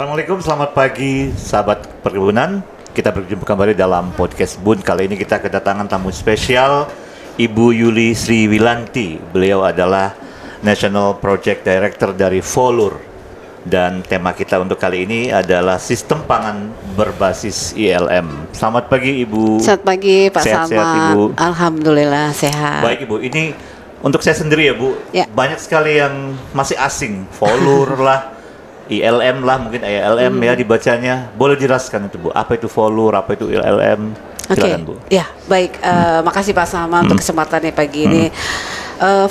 Assalamualaikum, selamat pagi sahabat perkebunan. Kita berjumpa kembali dalam podcast Bun. Kali ini kita kedatangan tamu spesial, Ibu Yuli Sri Wilanti. Beliau adalah National Project Director dari Volur. Dan tema kita untuk kali ini adalah sistem pangan berbasis ILM. Selamat pagi Ibu. Selamat pagi Pak Sehat-sehat, Salman. Ibu. Alhamdulillah sehat. Baik Ibu, ini untuk saya sendiri ya Bu, Ya. banyak sekali yang masih asing. Volur lah, ILM lah, mungkin ILM ya dibacanya. Boleh jelaskan itu Bu, apa itu Volur, apa itu ILM? Silakan Bu. Ya baik. Makasih Pak Salman untuk kesempatannya pagi ini.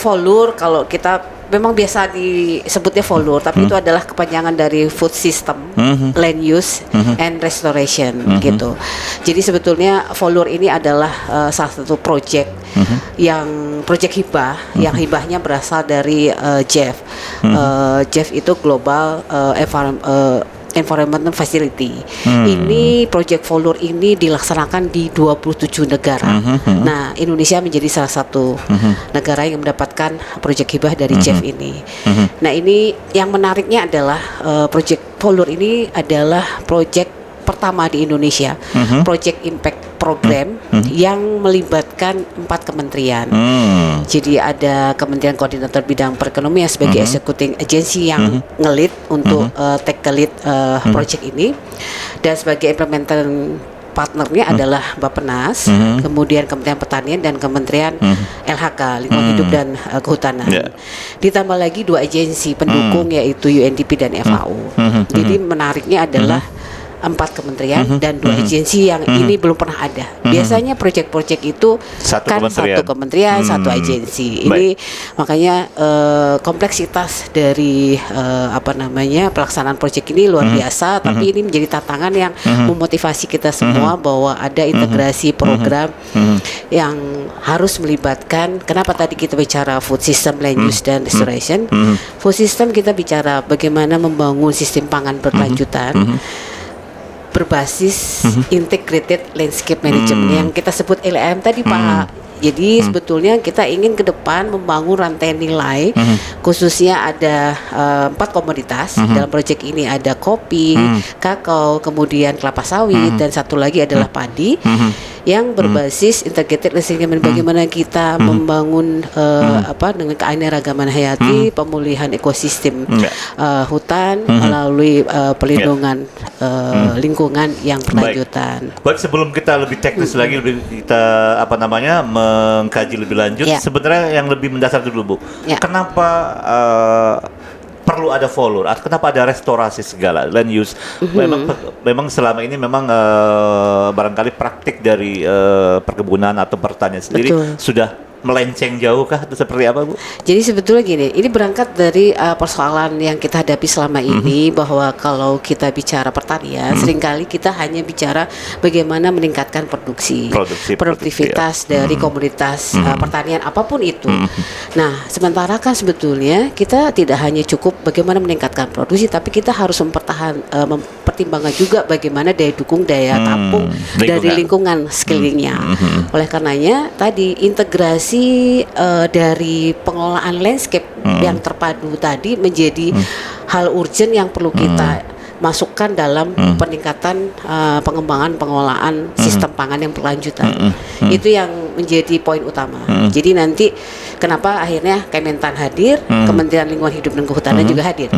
Volur kalau kita memang biasa disebutnya Volur, tapi itu adalah kepanjangan dari Food System, Land Use, and Restoration gitu. Jadi sebetulnya Volur ini adalah salah satu project yang project hibah, yang hibahnya berasal dari JEF. JEF itu Global Environmental Facility. Ini project Volur ini dilaksanakan di 27 negara. Nah, Indonesia menjadi salah satu negara yang mendapatkan project hibah dari JEF ini. Nah, ini yang menariknya adalah project Volur ini adalah project pertama di Indonesia, Project Impact Program yang melibatkan 4 kementerian. Jadi ada Kementerian Koordinator Bidang Perekonomian sebagai executing agency yang ngelit untuk take the lead project ini, dan sebagai implementing partnernya adalah Bappenas, kemudian Kementerian Pertanian dan Kementerian LHK Lingkungan Hidup dan Kehutanan. Ditambah lagi 2 agensi pendukung yaitu UNDP dan FAO. Jadi menariknya adalah 4 kementerian dan 2 agensi yang ini belum pernah ada. Biasanya proyek-proyek itu satu kementerian, satu agensi. Ini makanya kompleksitas dari pelaksanaan proyek ini luar biasa. Tapi ini menjadi tantangan yang memotivasi kita semua bahwa ada integrasi program yang harus melibatkan. Kenapa tadi kita bicara food system, land use dan restoration? Food system kita bicara bagaimana membangun sistem pangan berkelanjutan berbasis integrated landscape management yang kita sebut LM tadi Pak. Jadi sebetulnya kita ingin ke depan membangun rantai nilai, khususnya ada 4 komoditas dalam proyek ini, ada kopi, kakao, kemudian kelapa sawit, dan satu lagi adalah padi, yang berbasis integrated landscape management. Bagaimana kita membangun dengan keanekaragaman hayati, pemulihan ekosistem hutan melalui pelindungan lingkungan yang berkelanjutan. Baik, sebelum kita lebih teknis lagi, kita mengkaji lebih lanjut, sebenarnya yang lebih mendasar dulu Bu, kenapa perlu ada Volur? Kenapa ada restorasi segala land use? Memang selama ini memang barangkali praktik dari perkebunan atau pertanian sendiri sudah melenceng jauh kah atau seperti apa Bu? Jadi sebetulnya gini, ini berangkat dari persoalan yang kita hadapi selama ini, bahwa kalau kita bicara pertanian, seringkali kita hanya bicara bagaimana meningkatkan produktivitas dari komoditas pertanian apapun itu. Nah, sementara kan sebetulnya kita tidak hanya cukup bagaimana meningkatkan produksi, tapi kita harus mempertimbangkan juga bagaimana daya dukung, daya tampung dari lingkungan sekelilingnya. Oleh karenanya tadi integrasi dari pengelolaan landscape yang terpadu tadi menjadi hal urgent yang perlu kita masukkan dalam peningkatan pengembangan pengelolaan sistem pangan yang berkelanjutan. Itu yang menjadi poin utama. Jadi nanti kenapa akhirnya Kementan hadir, Kementerian Lingkungan Hidup dan Kehutanan juga hadir,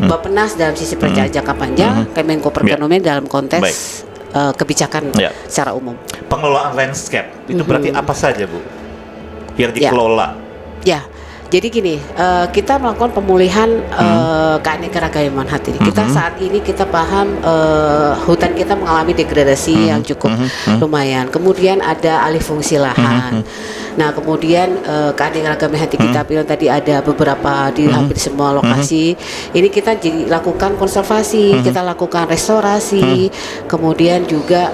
Bappenas dalam sisi perencanaan jangka panjang, Kemenko Perekonomian dalam konteks kebijakan secara umum. Pengelolaan landscape itu berarti apa saja Bu yang dikelola? Jadi gini, kita melakukan pemulihan keanekaragaman hayati. Kita saat ini kita paham hutan kita mengalami degradasi yang cukup lumayan. Kemudian ada alih fungsi lahan. Nah, kemudian keanekaragaman hayati kita bilang tadi ada beberapa di hampir semua lokasi. Ini kita lakukan konservasi, kita lakukan restorasi, kemudian juga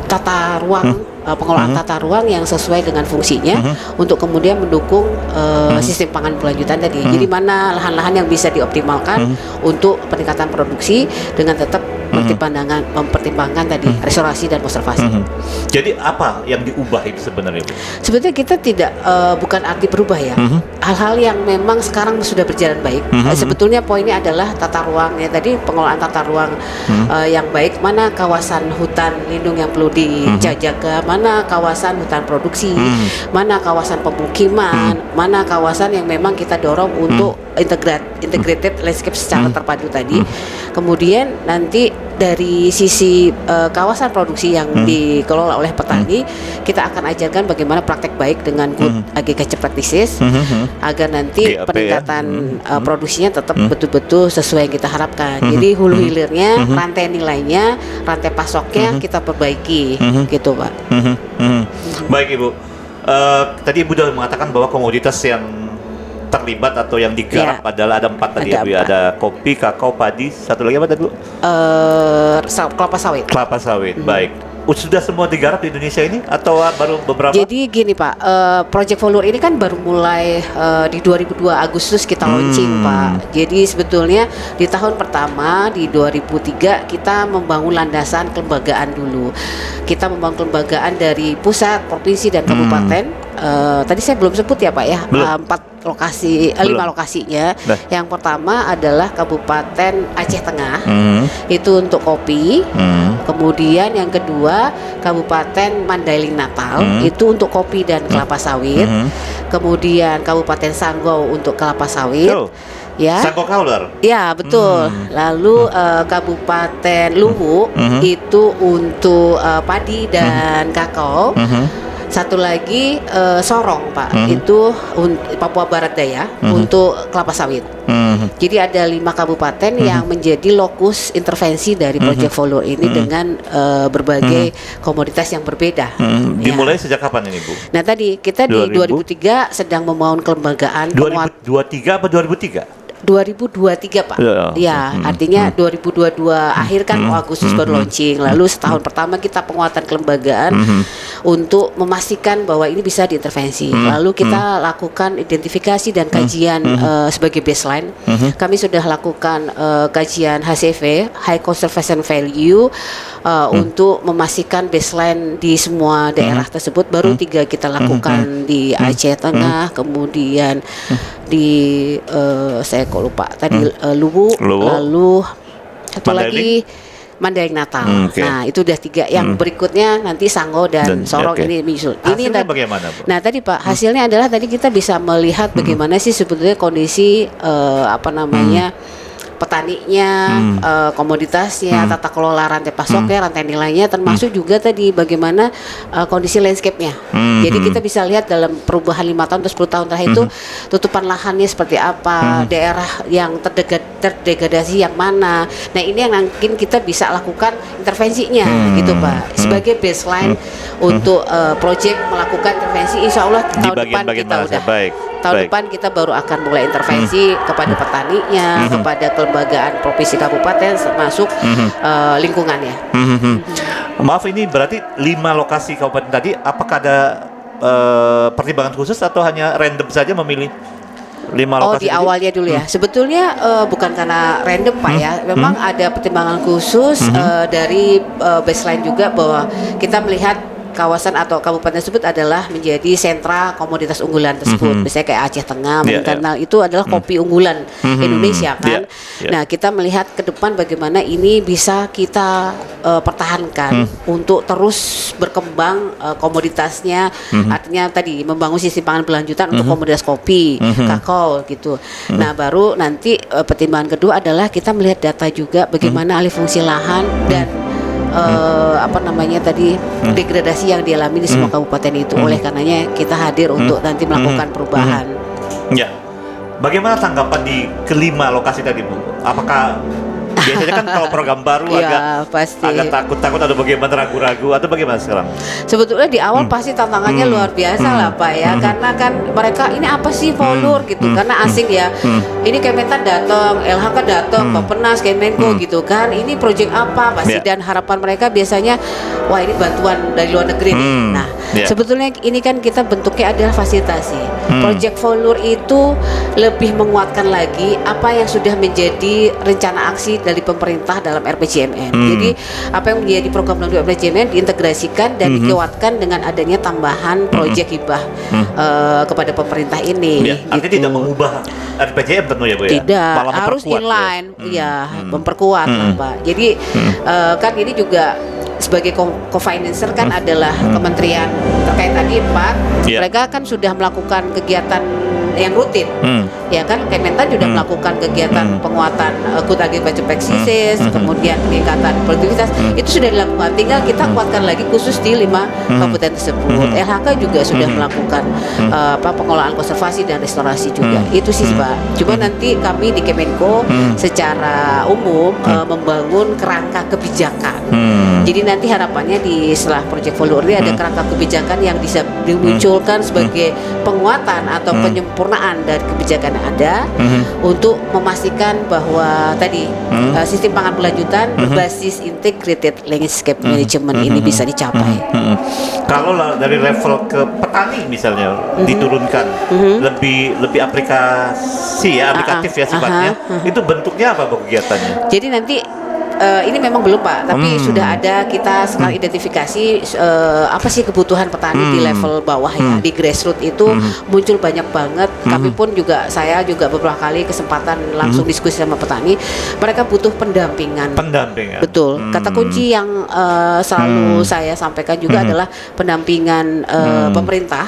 tata ruang, pengelolaan tata ruang yang sesuai dengan fungsinya untuk kemudian mendukung sistem pangan berkelanjutan tadi. Jadi mana lahan-lahan yang bisa dioptimalkan untuk peningkatan produksi dengan tetap mempertimbangkan tadi restorasi dan konservasi. Jadi apa yang diubah itu sebenarnya, Bu? Sebetulnya kita tidak bukan arti berubah ya. Hal-hal yang memang sekarang sudah berjalan baik. Sebetulnya poinnya adalah tata ruangnya tadi, pengelolaan tata ruang yang baik. Mana kawasan hutan lindung yang perlu dijaga, mana kawasan hutan produksi, mana kawasan pemukiman, mana kawasan yang memang kita dorong untuk integrated landscape secara terpadu tadi. Kemudian nanti dari sisi kawasan produksi yang dikelola oleh petani, kita akan ajarkan bagaimana praktek baik dengan good agriculture practices agar nanti GAP, peningkatan produksinya tetap betul-betul sesuai yang kita harapkan. Jadi hulu hilirnya, rantai nilainya, rantai pasoknya kita perbaiki, gitu Pak. Baik Ibu, tadi Ibu sudah mengatakan bahwa komoditas yang terlibat atau yang digarap adalah ada 4 tadi ya, Bu. Ada kopi, kakao, padi, satu lagi apa tadi Bu? Kelapa sawit. Kelapa sawit, baik. Sudah semua digarap di Indonesia ini atau baru beberapa? Jadi gini Pak, Project Folur ini kan baru mulai di 2002 Agustus kita launching Pak. Jadi sebetulnya di tahun pertama di 2003 kita membangun landasan kelembagaan dulu. Kita membangun kelembagaan dari pusat, provinsi dan kabupaten. Tadi saya belum sebut ya Pak ya, 5 lokasinya. Yang pertama adalah Kabupaten Aceh Tengah, itu untuk kopi. Kemudian yang kedua Kabupaten Mandailing Natal, itu untuk kopi dan kelapa sawit. Kemudian Kabupaten Sanggau untuk kelapa sawit. Ya. Sanggau Kauler. Ya, betul. Lalu Kabupaten Luwu itu untuk padi dan kakao. Satu lagi Sorong Pak, itu Papua Barat Daya untuk kelapa sawit. Jadi ada 5 kabupaten yang menjadi lokus intervensi dari Project Folur ini dengan berbagai komoditas yang berbeda. Dimulai sejak kapan ini Bu? Nah tadi kita di 2003 sedang membangun kelembagaan. 2023 apa 2003? 2023 Pak. Ya, artinya 2022 akhir kan Agustus baru launching. Lalu setahun pertama kita penguatan kelembagaan untuk memastikan bahwa ini bisa diintervensi. Lalu kita lakukan identifikasi dan kajian sebagai baseline. Kami sudah lakukan kajian HCV, High Conservation Value, untuk memastikan baseline di semua daerah tersebut. Baru 3 kita lakukan di Aceh Tengah, kemudian di saya kok lupa tadi Luwu, lalu satu lagi Mandailing Natal. Nah itu udah 3. Yang berikutnya nanti Sanggau dan Sorong ini menyusul. Hasilnya bagaimana Bu? Nah tadi Pak, hasilnya adalah tadi kita bisa melihat bagaimana sih sebetulnya kondisi petaninya, komoditasnya, tata kelola rantai pasoknya, rantai nilainya, termasuk juga tadi bagaimana kondisi landscape-nya. Jadi kita bisa lihat dalam perubahan 5 tahun atau 10 tahun terakhir itu tutupan lahannya seperti apa, daerah yang terdegradasi yang mana. Nah ini yang mungkin kita bisa lakukan intervensinya gitu Pak. Sebagai baseline untuk project melakukan intervensi, insya Allah tahun depan kita udah. Tahun depan kita baru akan mulai intervensi kepada petaninya, kepada kelembagaan provinsi kabupaten, termasuk lingkungannya. Maaf, ini berarti 5 lokasi kabupaten tadi. Apakah ada pertimbangan khusus atau hanya random saja memilih 5 lokasi? Di awalnya dulu ya. Sebetulnya bukan karena random Pak ya. Memang ada pertimbangan khusus dari baseline juga bahwa kita melihat kawasan atau kabupaten tersebut adalah menjadi sentra komoditas unggulan tersebut. Misalnya kayak Aceh Tengah, Mindanao itu adalah kopi unggulan Indonesia kan. Nah, kita melihat ke depan bagaimana ini bisa kita pertahankan untuk terus berkembang komoditasnya. Artinya tadi membangun sistem pangan berlanjutan untuk komoditas kopi, kakao gitu. Nah, baru nanti pertimbangan kedua adalah kita melihat data juga bagaimana alih fungsi lahan dan degradasi yang dialami di semua kabupaten itu. Oleh karenanya kita hadir untuk nanti melakukan perubahan. Ya, bagaimana tanggapan di kelima lokasi tadi Bu? Apakah biasanya kan kalau program baru agak takut atau bagaimana, ragu-ragu atau bagaimana sekarang? Sebetulnya di awal pasti tantangannya luar biasa lah Pak ya, karena kan mereka ini apa sih Folur gitu, karena asing ya. Ini Kementan datang, LHK datang, Bappenas, Kemenko gitu kan. Ini proyek apa pasti dan harapan mereka biasanya wah ini bantuan dari luar negeri nih. Nah, sebetulnya ini kan kita bentuknya adalah fasilitasi. Project Folur itu lebih menguatkan lagi apa yang sudah menjadi rencana aksi dari pemerintah dalam RPJMN. Jadi apa yang menjadi program melalui RPJMN diintegrasikan dan dikuatkan dengan adanya tambahan proyek hibah kepada pemerintah ini. Ya, artinya gitu. tidak mengubah RPJM tentu ya Bu ya. Tidak, Malah harus memperkuat, inline, ya, memperkuat lah, Pak. Jadi kan ini juga sebagai co-financer kan adalah kementerian terkait tadi 4, mereka kan sudah melakukan kegiatan yang rutin, ya kan Kementan sudah melakukan kegiatan penguatan good agriculture practices, kemudian peningkatan produktivitas, itu sudah dilakukan. Tinggal kita kuatkan lagi khusus di 5 kabupaten tersebut. LHK juga sudah melakukan pengelolaan konservasi dan restorasi juga. Itu sih Pak. Cuma nanti kami di Kemenko secara umum membangun kerangka kebijakan. Jadi nanti harapannya di setelah Project Follower ini ada kerangka kebijakan yang bisa dimunculkan sebagai penguatan atau penyempurnaan dari kebijakan yang ada untuk memastikan bahwa tadi sistem pangan berlanjutan berbasis integrated landscape management ini bisa dicapai. Kalau dari level ke petani misalnya diturunkan lebih aplikatif ya sifatnya, itu bentuknya apa kegiatannya? Jadi nanti ini memang belum Pak, tapi sudah ada kita sekarang identifikasi apa sih kebutuhan petani di level bawah ya, di grassroots itu muncul banyak banget. Kami pun juga, saya juga beberapa kali kesempatan langsung diskusi sama petani, mereka butuh pendampingan. Betul. Kata kunci yang selalu saya sampaikan juga adalah pendampingan pemerintah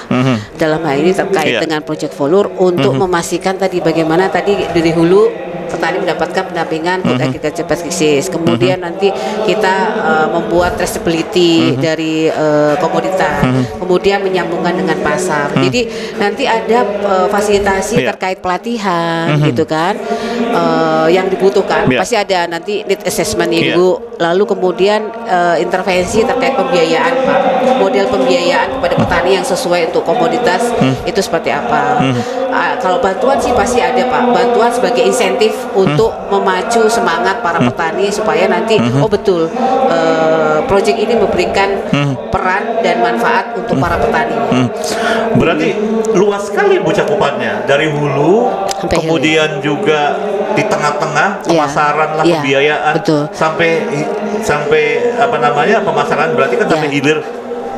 dalam hal ini terkait dengan Project Follower untuk memastikan tadi bagaimana tadi dari hulu petani mendapatkan pendampingan good agriculture practices. Kemudian nanti kita membuat traceability dari komoditas, kemudian menyambungkan dengan pasar. Jadi nanti ada fasilitasi terkait pelatihan gitu kan, yang dibutuhkan. Pasti ada nanti need assessment Ibu. Lalu kemudian intervensi terkait pembiayaan Pak. Model pembiayaan kepada petani yang sesuai untuk komoditas itu seperti apa. Kalau bantuan sih pasti ada Pak. Bantuan sebagai insentif untuk memacu semangat para petani supaya nanti betul proyek ini memberikan peran dan manfaat untuk para petani. Berarti luas sekali Bu cakupannya, dari hulu sampai kemudian juga di tengah-tengah pemasaran lah, pembiayaan sampai apa namanya pemasaran, berarti kan sampai hilir.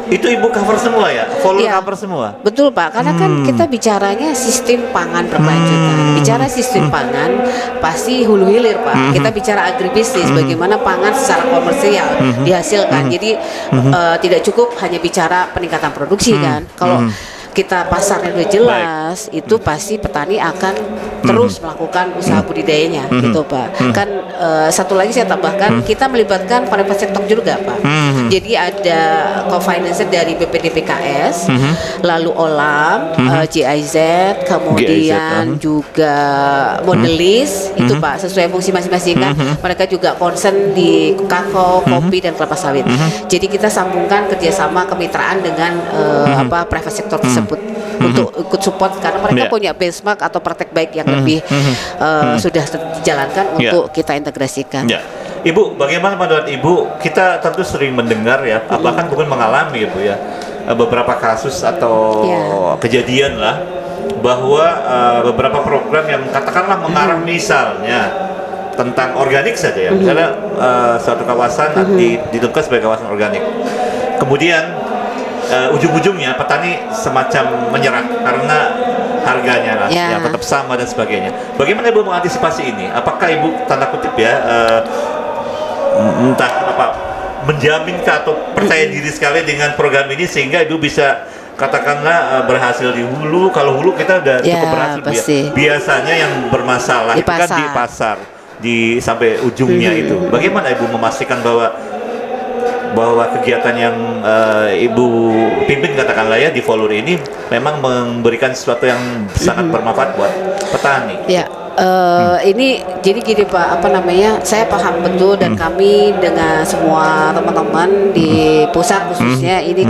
Itu Ibu cover semua ya? Cover semua? Betul Pak, karena kan kita bicaranya sistem pangan berkelanjutan. Bicara sistem pangan pasti hulu hilir Pak. Kita bicara agribisnis, bagaimana pangan secara komersial dihasilkan. Jadi tidak cukup hanya bicara peningkatan produksi kan. Kalau kita pasarnya udah jelas, itu pasti petani akan terus melakukan usaha budidayanya, gitu Pak. Kan satu lagi saya tambahkan, kita melibatkan private sector juga Pak. Jadi ada co-financer dari BPDPKS, lalu Olam, GIZ, kemudian juga Modelis, itu Pak, sesuai fungsi masing-masing kan. Mereka juga concern di kakao, kopi dan kelapa sawit. Jadi kita sambungkan kerjasama kemitraan dengan private sector tersebut untuk ikut support, karena mereka punya benchmark atau praktek baik yang lebih sudah dijalankan untuk kita integrasikan. Ibu, bagaimana pandangan Ibu? Kita tentu sering mendengar ya, bahkan mungkin mengalami Ibu ya, beberapa kasus atau kejadian lah, bahwa beberapa program yang katakanlah mengarah misalnya tentang organik saja ya, misalnya suatu kawasan ditentukan sebagai kawasan organik, kemudian ujung-ujungnya petani semacam menyerah karena harganya lah yang tetap sama dan sebagainya. Bagaimana Ibu mengantisipasi ini? Apakah Ibu tanda kutip ya menjamin atau percaya diri sekali dengan program ini sehingga Ibu bisa katakanlah berhasil di hulu? Kalau hulu kita udah cukup berhasil. Biasanya yang bermasalah itu kan di pasar, sampai ujungnya itu. Bagaimana Ibu memastikan bahwa kegiatan yang Ibu pimpin katakanlah ya di Follower ini memang memberikan sesuatu yang sangat bermanfaat buat petani? Ini jadi gini Pak, saya paham betul dan kami dengan semua teman-teman di pusat khususnya ini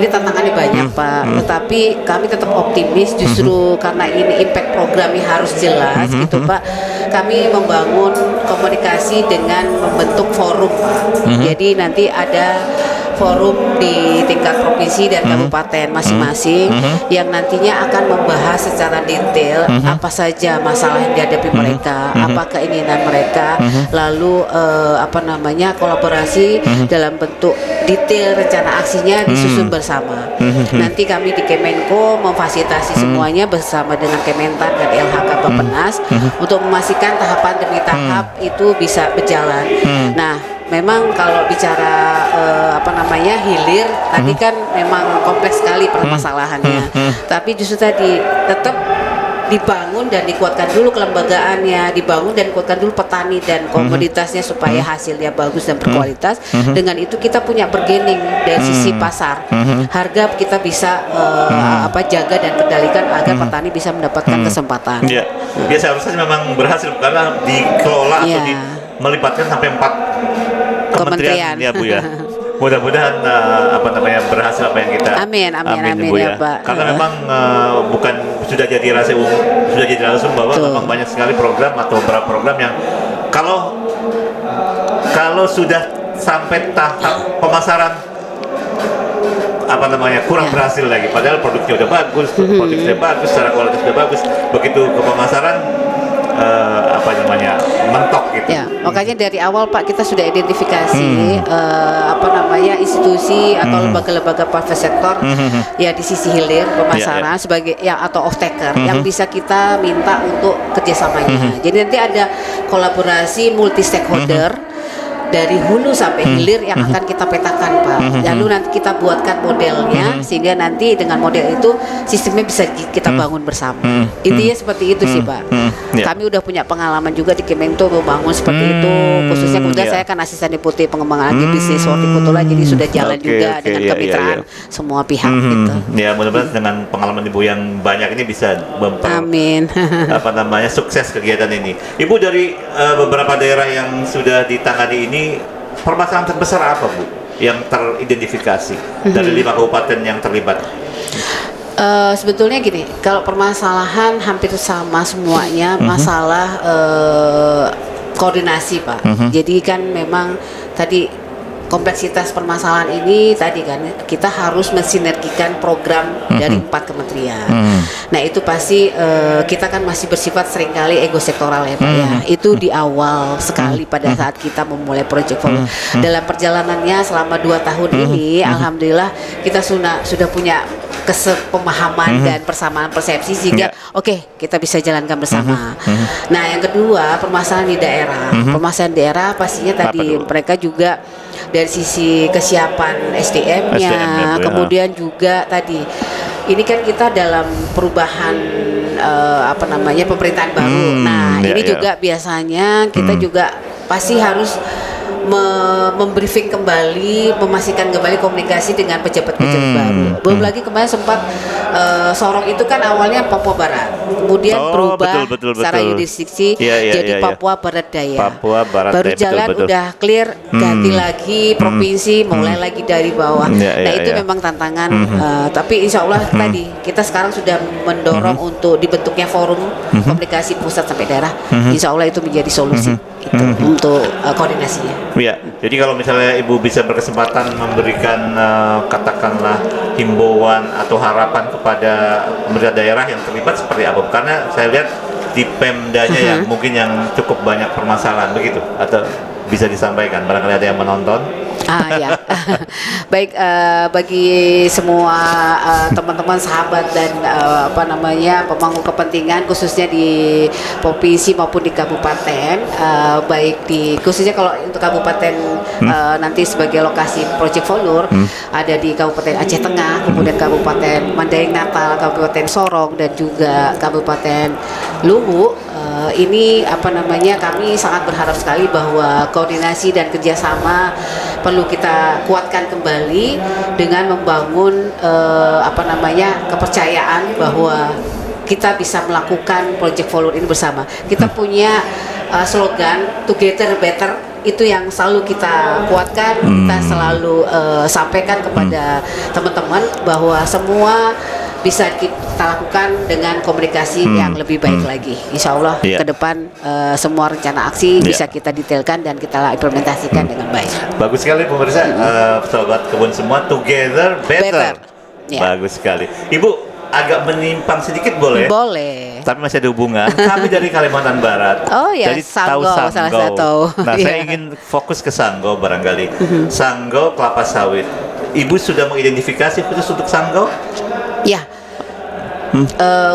tantangannya banyak Pak, tetapi kami tetap optimis justru karena ini impact programnya harus jelas gitu Pak. Kami membangun komunikasi dengan membentuk forum Pak. Jadi nanti ada forum di tingkat provinsi provinsi dan kabupaten masing-masing yang nantinya akan membahas secara detail apa saja masalah yang dihadapi mereka, apa keinginan mereka, lalu kolaborasi dalam bentuk detail rencana aksinya disusun bersama. Nanti kami di Kemenko memfasilitasi semuanya bersama dengan Kementan dan LHK Bappenas untuk memastikan tahapan demi tahap itu bisa berjalan. Nah, memang kalau bicara hilir tadi kan memang kompleks sekali permasalahannya. Tapi justru tadi tetap dibangun dan dikuatkan dulu kelembagaannya, dibangun dan dikuatkan dulu petani dan komoditasnya supaya hasilnya bagus dan berkualitas. Dengan itu kita punya bargaining dari sisi pasar. Harga kita bisa jaga dan kendalikan agar petani bisa mendapatkan kesempatan. Ya, seharusnya memang berhasil karena dikelola atau melibatkan sampai 4 kementerian ya Bu ya. Mudah-mudahan berhasil apa yang kita amin Bu ya Pak. Karena memang bukan sudah jadi rahasia umum, sudah jadi langsung bahwa memang banyak sekali program atau beberapa program yang kalau sudah sampai tahap pemasaran kurang berhasil lagi, padahal produknya udah bagus, produknya bagus, secara kualitas udah bagus, begitu ke pemasaran mentok gitu. Ya, makanya dari awal Pak kita sudah identifikasi institusi atau lembaga-lembaga private sector ya di sisi hilir pemasaran sebagai atau off taker yang bisa kita minta untuk kerjasamanya. Jadi nanti ada kolaborasi multi stakeholder dari hulu sampai hilir yang akan kita petakan Pak. Lalu nanti kita buatkan modelnya sehingga nanti dengan model itu sistemnya bisa kita bangun bersama. Intinya seperti itu sih Pak. Kami udah punya pengalaman juga di Kemenko membangun seperti itu. Khususnya kemudian saya kan asisten deputi pengembangan agribisnis hortikultura, jadi sudah jalan juga dengan kemitraan semua pihak gitu. Ya mudah-mudahan dengan pengalaman Ibu yang banyak ini bisa amin. Sukses kegiatan ini. Ibu dari beberapa daerah yang sudah ditangani ini, permasalahan terbesar apa Bu yang teridentifikasi dari 5 kabupaten yang terlibat? Sebetulnya gini, kalau permasalahan hampir sama semuanya, masalah koordinasi Pak. Jadi kan memang tadi kompleksitas permasalahan ini tadi kan kita harus mensinergikan program dari 4 kementerian. Nah itu pasti kita kan masih bersifat seringkali ego sektoral ya Pak ya. Itu di awal sekali pada saat kita memulai Project Follow. Dalam perjalanannya selama 2 tahun ini, alhamdulillah kita sudah punya kesepemahaman dan persamaan persepsi sehingga kita bisa jalankan bersama. Nah yang kedua permasalahan di daerah. Permasalahan daerah pastinya tadi mereka juga dari sisi kesiapan SDM-nya, kemudian juga tadi ini kan kita dalam perubahan pemerintahan baru. Nah ini juga biasanya kita juga pasti harus membriefing kembali, memastikan kembali komunikasi dengan pejabat-pejabat baru. Belum lagi kemarin sempat Sorong itu kan awalnya Papua Barat, kemudian berubah secara yurisdiksi jadi Papua Barat Daya. Baru jalan udah clear, ganti lagi provinsi, mulai lagi dari bawah. Nah itu memang tantangan. Tapi insya Allah tadi kita sekarang sudah mendorong untuk dibentuknya forum komunikasi pusat sampai daerah. Insya Allah itu menjadi solusi untuk koordinasinya. Ya, jadi kalau misalnya Ibu bisa berkesempatan memberikan katakanlah himbauan atau harapan kepada pemerintah daerah yang terlibat seperti apa? Karena saya lihat di Pemdanya yang mungkin yang cukup banyak permasalahan begitu, atau bisa disampaikan barangkali ada yang menonton. Baik, bagi semua teman-teman sahabat dan pemangku kepentingan khususnya di provinsi maupun di kabupaten, baik di khususnya kalau untuk kabupaten nanti sebagai lokasi Project Follow ada di Kabupaten Aceh Tengah, kemudian Kabupaten Mandailing Natal, Kabupaten Sorong dan juga Kabupaten Luwu. Ini kami sangat berharap sekali bahwa koordinasi dan kerjasama perlu kita kuatkan kembali dengan membangun kepercayaan bahwa kita bisa melakukan Project Follow ini bersama. Kita punya slogan Together Better, itu yang selalu kita kuatkan, kita selalu sampaikan kepada teman-teman bahwa semua bisa kita lakukan dengan komunikasi yang lebih baik lagi. Insya Allah ke depan semua rencana aksi bisa kita detailkan dan kita implementasikan dengan baik. Bagus sekali pemirsa, sobat kebun semua, together better. Bagus sekali. Ibu, agak menyimpang sedikit boleh? Boleh. Tapi masih ada hubungan. Kami dari Kalimantan Barat. Oh ya, jadi Sanggo, tahu salah satu. Nah, saya ingin fokus ke Sanggo barangkali. Sanggo kelapa sawit. Ibu sudah mengidentifikasi khusus untuk Sanggo? Ya.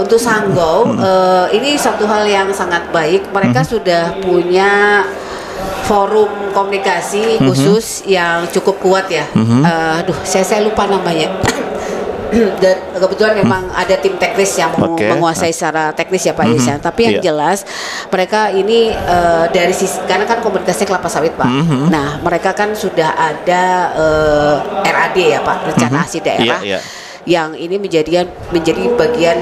Untuk Sanggo, ini satu hal yang sangat baik. Mereka sudah punya forum komunikasi khusus yang cukup kuat ya. Saya lupa namanya. Dan kebetulan memang ada tim teknis yang menguasai secara teknis ya Pak Ihsan. Tapi yang jelas mereka ini dari sisi, karena kan komunitasnya kelapa sawit Pak. Nah mereka kan sudah ada RAD ya Pak, rencana aksi daerah. Yang ini menjadi bagian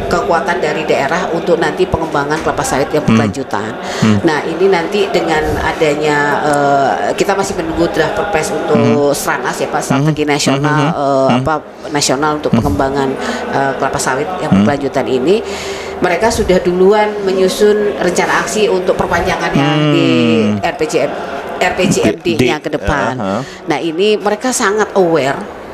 kekuatan dari daerah untuk nanti pengembangan kelapa sawit yang berkelanjutan. Nah ini nanti dengan adanya kita masih menunggu draft perpres untuk Stranas ya Pak, strategi nasional nasional untuk pengembangan kelapa sawit yang berkelanjutan ini. Mereka sudah duluan menyusun rencana aksi untuk perpanjangannya di RPJMD-nya ke depan. Nah ini mereka sangat aware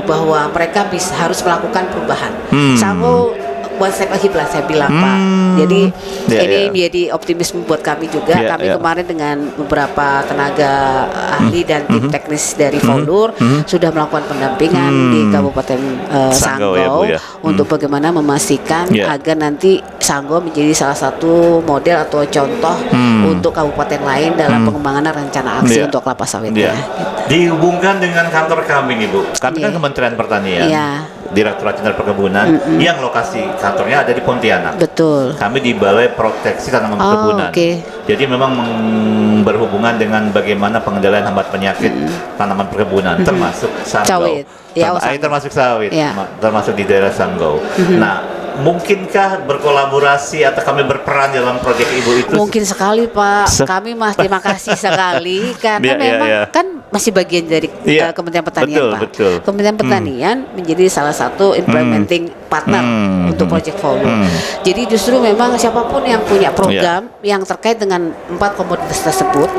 bahwa mereka harus melakukan perubahan. Sanggo one step ahead lah saya bilang Pak. Jadi ini menjadi optimisme buat kami juga. Kami kemarin dengan beberapa tenaga ahli dan tim teknis dari Volur sudah melakukan pendampingan di Kabupaten Sanggo untuk bagaimana memastikan agar nanti Sanggo menjadi salah satu model atau contoh untuk kabupaten lain dalam pengembangan rencana aksi untuk kelapa sawit. Dihubungkan dengan kantor kami nih Bu. Kami kan Kementerian Pertanian. Direktorat Jenderal Perkebunan yang lokasi kantornya ada di Pontianak. Betul. Kami di Balai Proteksi Tanaman Perkebunan. Jadi memang berhubungan dengan bagaimana pengendalian hambat penyakit tanaman perkebunan, termasuk Sanggo. Termasuk sawit, termasuk di daerah Sanggo. Nah, mungkinkah berkolaborasi atau kami berperan dalam proyek Ibu itu? Mungkin sekali Pak. Kami terima kasih sekali karena memang kan masih bagian dari Kementerian Pertanian Pak. Kementerian Pertanian menjadi salah satu implementing partner untuk proyek Volur. Jadi justru memang siapapun yang punya program yang terkait dengan 4 komoditas tersebut,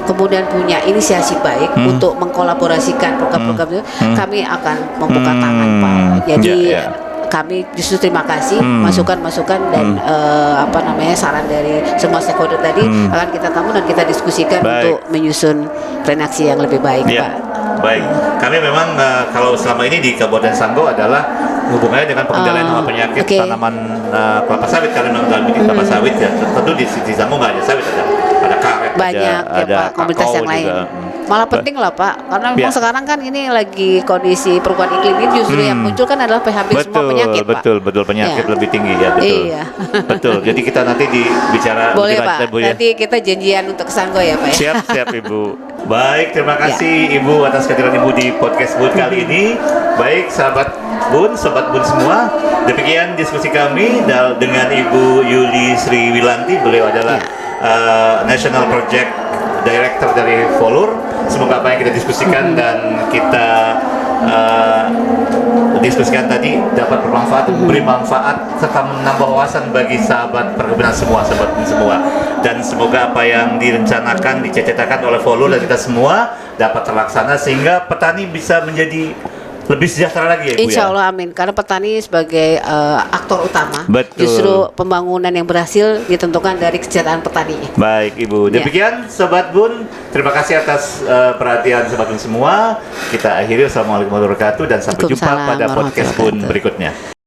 kemudian punya inisiasi baik untuk mengkolaborasikan program-program itu, kami akan membuka tangan Pak. Jadi kami justru terima kasih masukan-masukan dan saran dari semua stakeholder tadi akan kita tampung dan kita diskusikan untuk menyusun plan aksi yang lebih baik Pak. Baik, kami memang kalau selama ini di Kabupaten Sanggo adalah hubungannya dengan pengendalian hama penyakit tanaman kelapa sawit, karena memang dalam ini kelapa sawit ya tentu di Sanggo nggak ada sawit, ada karet, banyak ada komunitas yang lain. Malah penting lah Pak, karena memang sekarang kan ini lagi kondisi perubahan iklim ini justru yang muncul kan adalah PHB semua penyakit Pak. Betul penyakit lebih tinggi ya betul. Jadi kita nanti bicara boleh Pak, nanti kita janjian untuk ke Sanggo ya Pak. Siap Ibu. Baik, terima kasih Ibu atas kehadiran Ibu di podcast Bun kali ini. Baik sahabat Bun, sobat Bun semua, demikian diskusi kami dengan Ibu Yuli Sri Wilanti. Beliau adalah National Project Director dari Volur. Semoga apa yang kita diskusikan dan kita diskusikan tadi dapat bermanfaat, memberi manfaat serta menambah wawasan bagi sahabat perkebunan semua, sahabat semua. Dan semoga apa yang direncanakan, dicecetakan oleh Volur dan kita semua dapat terlaksana sehingga petani bisa menjadi lebih sejahtera lagi ya Ibu. Insya Allah amin. Karena petani sebagai aktor utama. Justru pembangunan yang berhasil ditentukan dari kesejahteraan petani. Baik Ibu. Demikian Sobat Bun. Terima kasih atas perhatian Sobat Bun semua. Kita akhiri. Wassalamualaikum warahmatullahi wabarakatuh dan sampai jumpa pada podcast Bun berikutnya.